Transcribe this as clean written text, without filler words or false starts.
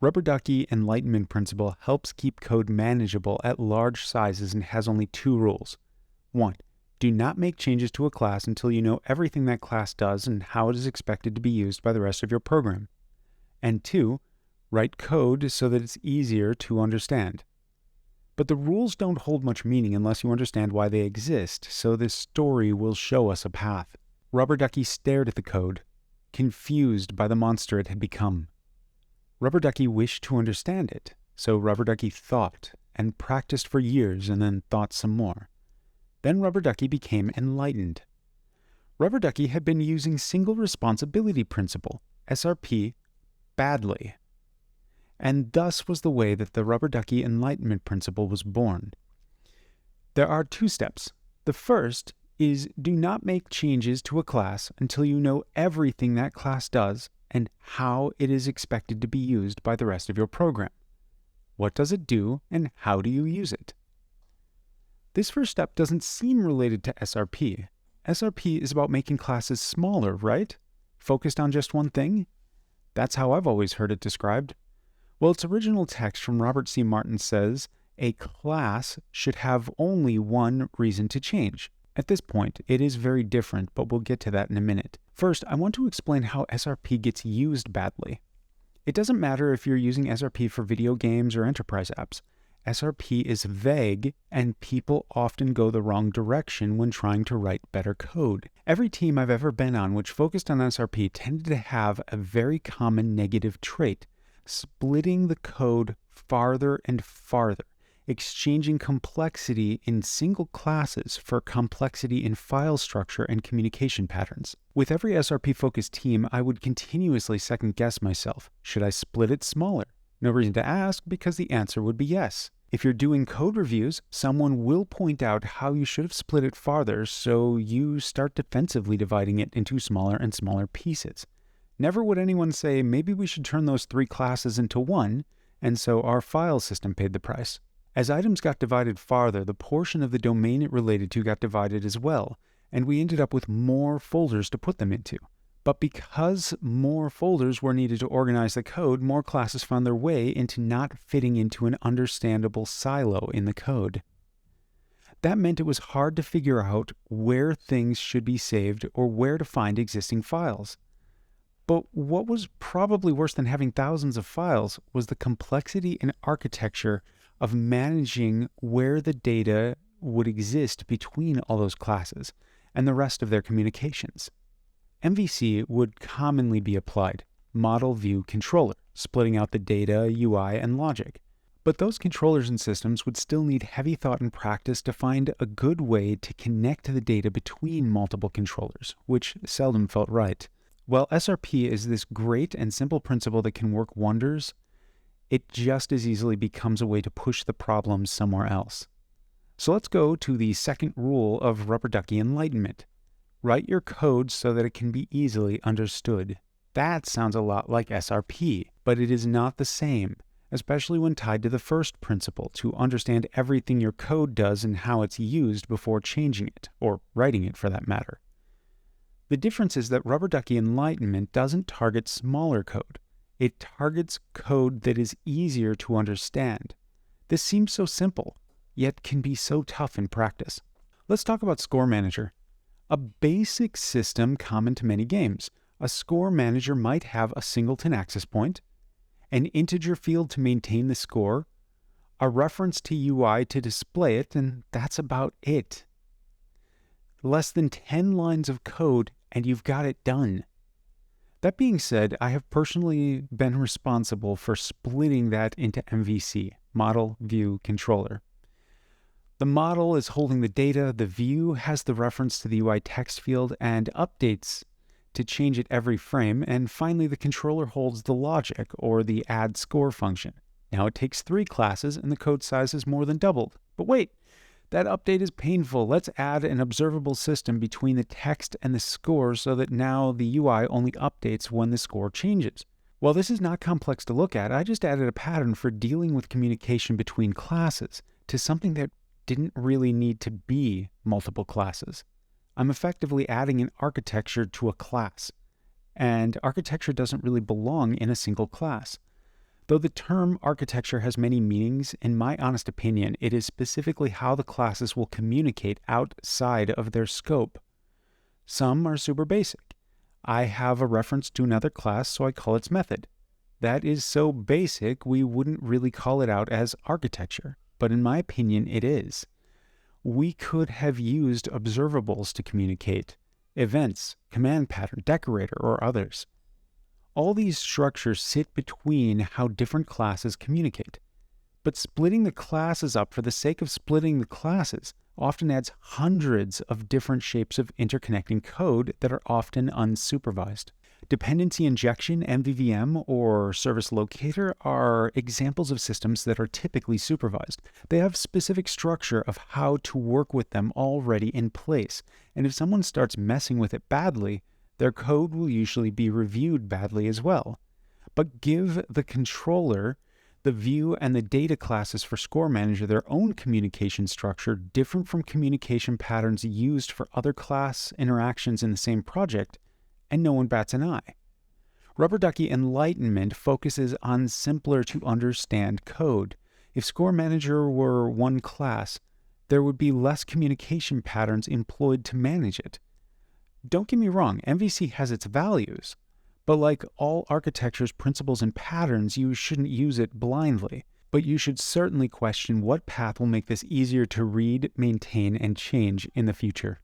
Rubber Ducky Enlightenment Principle helps keep code manageable at large sizes and has only 2 rules. 1. Do not make changes to a class until you know everything that class does and how it is expected to be used by the rest of your program. And 2. Write code so that it's easier to understand. But the rules don't hold much meaning unless you understand why they exist, so this story will show us a path. Rubber Ducky stared at the code, confused by the monster it had become. Rubber Ducky wished to understand it, so Rubber Ducky thought and practiced for years and then thought some more. Then Rubber Ducky became enlightened. Rubber Ducky had been using Single Responsibility Principle, SRP, badly. And thus was the way that the Rubber Ducky Enlightenment Principle was born. There are 2 steps. The first is do not make changes to a class until you know everything that class does and how it is expected to be used by the rest of your program. What does it do and how do you use it? This first step doesn't seem related to SRP. SRP is about making classes smaller, right? Focused on just one thing? That's how I've always heard it described. Well, its original text from Robert C. Martin says, a class should have only one reason to change. At this point, it is very different, but we'll get to that in a minute. First, I want to explain how SRP gets used badly. It doesn't matter if you're using SRP for video games or enterprise apps. SRP is vague, and people often go the wrong direction when trying to write better code. Every team I've ever been on which focused on SRP tended to have a very common negative trait: splitting the code farther and farther, exchanging complexity in single classes for complexity in file structure and communication patterns. With every SRP-focused team, I would continuously second-guess myself. Should I split it smaller? No reason to ask, because the answer would be yes. If you're doing code reviews, someone will point out how you should have split it farther, so you start defensively dividing it into smaller and smaller pieces. Never would anyone say, maybe we should turn those 3 classes into one, and so our file system paid the price. As items got divided farther, the portion of the domain it related to got divided as well, and we ended up with more folders to put them into. But because more folders were needed to organize the code, more classes found their way into not fitting into an understandable silo in the code. That meant it was hard to figure out where things should be saved or where to find existing files. But what was probably worse than having thousands of files was the complexity and architecture of managing where the data would exist between all those classes and the rest of their communications. MVC would commonly be applied, Model View Controller, splitting out the data, UI, and logic. But those controllers and systems would still need heavy thought and practice to find a good way to connect the data between multiple controllers, which seldom felt right. While SRP is this great and simple principle that can work wonders, it just as easily becomes a way to push the problem somewhere else. So let's go to the second rule of Rubber Ducky Enlightenment. Write your code so that it can be easily understood. That sounds a lot like SRP, but it is not the same, especially when tied to the first principle, to understand everything your code does and how it's used before changing it, or writing it for that matter. The difference is that Rubber Ducky Enlightenment doesn't target smaller code. It targets code that is easier to understand. This seems so simple, yet can be so tough in practice. Let's talk about Score Manager. A basic system common to many games. A score manager might have a singleton access point, an integer field to maintain the score, a reference to UI to display it, and that's about it. Less than 10 lines of code and you've got it done. That being said, I have personally been responsible for splitting that into MVC, Model View Controller. The model is holding the data, the view has the reference to the UI text field and updates to change it every frame, and finally the controller holds the logic, or the add score function. Now it takes 3 classes and the code size is more than doubled. But wait, that update is painful. Let's add an observable system between the text and the score so that now the UI only updates when the score changes. While this is not complex to look at, I just added a pattern for dealing with communication between classes to something that didn't really need to be multiple classes. I'm effectively adding an architecture to a class, and architecture doesn't really belong in a single class. Though the term architecture has many meanings, in my honest opinion, it is specifically how the classes will communicate outside of their scope. Some are super basic. I have a reference to another class, so I call its method. That is so basic, we wouldn't really call it out as architecture, but in my opinion, it is. We could have used observables to communicate, events, command pattern, decorator, or others. All these structures sit between how different classes communicate. But splitting the classes up for the sake of splitting the classes often adds hundreds of different shapes of interconnecting code that are often unsupervised. Dependency injection, MVVM, or service locator are examples of systems that are typically supervised. They have specific structure of how to work with them already in place, and if someone starts messing with it badly, their code will usually be reviewed badly as well. But give the controller the view and the data classes for Score Manager their own communication structure different from communication patterns used for other class interactions in the same project, and no one bats an eye. Rubber Ducky Enlightenment focuses on simpler to understand code. If Score Manager were one class, there would be less communication patterns employed to manage it. Don't get me wrong, MVC has its values, but like all architecture's principles and patterns, you shouldn't use it blindly. But you should certainly question what path will make this easier to read, maintain, and change in the future.